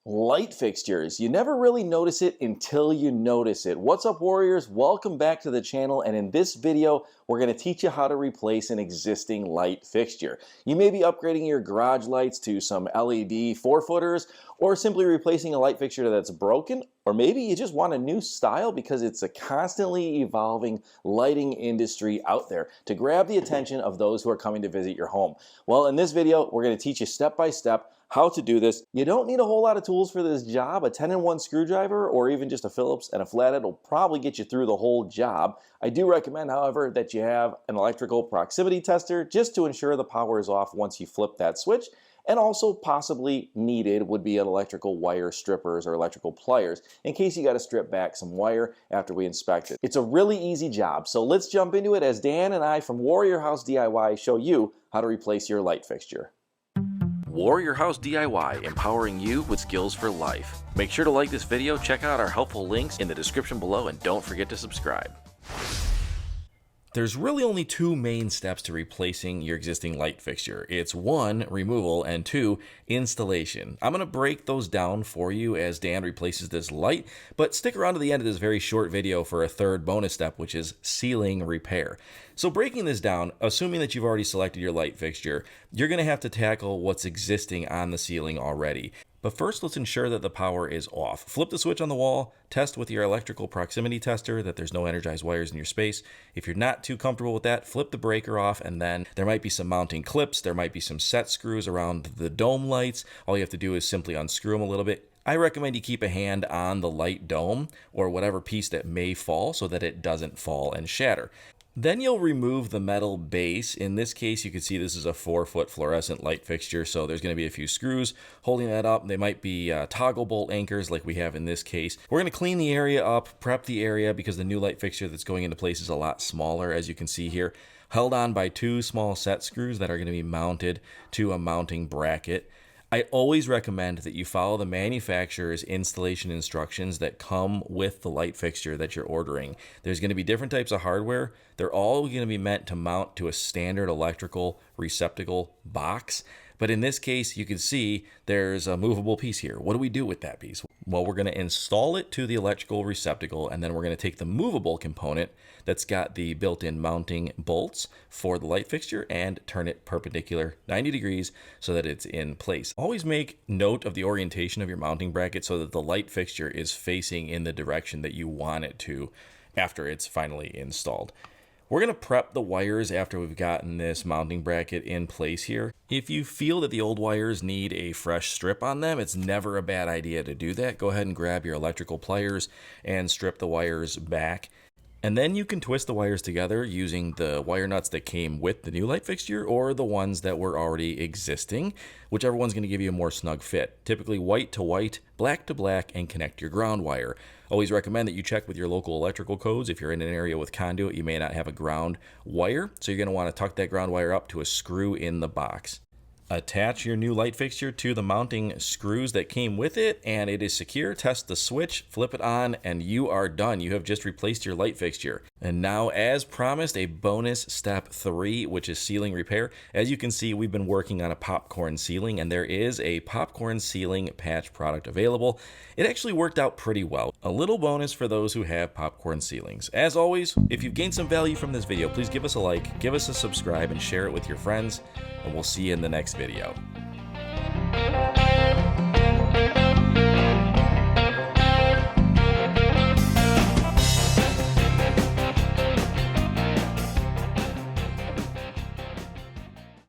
Light fixtures. You never really notice it until you notice it. What's up, warriors? Welcome back to the channel, and in this video we're going to teach you how to replace an existing light fixture. You may be upgrading your garage lights to some LED 4-footers, or simply replacing a light fixture that's broken, or maybe you just want a new style because it's a constantly evolving lighting industry out there to grab the attention of those who are coming to visit your home. Well, in this video we're going to teach you step by step how to do this. You don't need a whole lot of tools for this job. A 10-in-1 screwdriver or even just a Phillips and a flathead will probably get you through the whole job. I do recommend, however, that you have an electrical proximity tester just to ensure the power is off once you flip that switch. And also possibly needed would be an electrical wire strippers or electrical pliers in case you got to strip back some wire after we inspect it. It's a really easy job, so let's jump into it as Dan and I from Warrior House DIY show you how to replace your light fixture. Warrior House DIY, empowering you with skills for life. Make sure to like this video, check out our helpful links in the description below, and don't forget to subscribe. There's really only two main steps to replacing your existing light fixture. It's 1, removal, and 2, installation. I'm going to break those down for you as Dan replaces this light, but stick around to the end of this very short video for a third bonus step, which is ceiling repair. So breaking this down, assuming that you've already selected your light fixture, you're going to have to tackle what's existing on the ceiling already. But first, let's ensure that the power is off. Flip the switch on the wall, test with your electrical proximity tester that there's no energized wires in your space. If you're not too comfortable with that, flip the breaker off, and then there might be some mounting clips, there might be some set screws around the dome lights. All you have to do is simply unscrew them a little bit. I recommend you keep a hand on the light dome or whatever piece that may fall so that it doesn't fall and shatter. Then you'll remove the metal base. In this case, you can see this is a 4-foot fluorescent light fixture, so there's going to be a few screws holding that up. They might be toggle bolt anchors like we have in this case. We're going to clean the area up, prep the area because the new light fixture that's going into place is a lot smaller, as you can see here, held on by 2 small set screws that are going to be mounted to a mounting bracket. I always recommend that you follow the manufacturer's installation instructions that come with the light fixture that you're ordering. There's going to be different types of hardware. They're all going to be meant to mount to a standard electrical receptacle box. But in this case, you can see there's a movable piece here. What do we do with that piece? Well, we're going to install it to the electrical receptacle, and then we're going to take the movable component that's got the built-in mounting bolts for the light fixture and turn it perpendicular 90 degrees so that it's in place. Always make note of the orientation of your mounting bracket so that the light fixture is facing in the direction that you want it to after it's finally installed. We're going to prep the wires after we've gotten this mounting bracket in place here. If you feel that the old wires need a fresh strip on them, it's never a bad idea to do that. Go ahead and grab your electrical pliers and strip the wires back. And then you can twist the wires together using the wire nuts that came with the new light fixture or the ones that were already existing, whichever one's going to give you a more snug fit. Typically white to white, black to black, and connect your ground wire. Always recommend that you check with your local electrical codes. If you're in an area with conduit, you may not have a ground wire, so you're going to want to tuck that ground wire up to a screw in the box. Attach your new light fixture to the mounting screws that came with it, and it is secure. Test the switch, flip it on, and you are done. You have just replaced your light fixture. And now, as promised, a bonus step 3, which is ceiling repair. As you can see, we've been working on a popcorn ceiling, and there is a popcorn ceiling patch product available. It actually worked out pretty well. A little bonus for those who have popcorn ceilings. As always, if you've gained some value from this video, please give us a like, give us a subscribe, and share it with your friends, and we'll see you in the next video.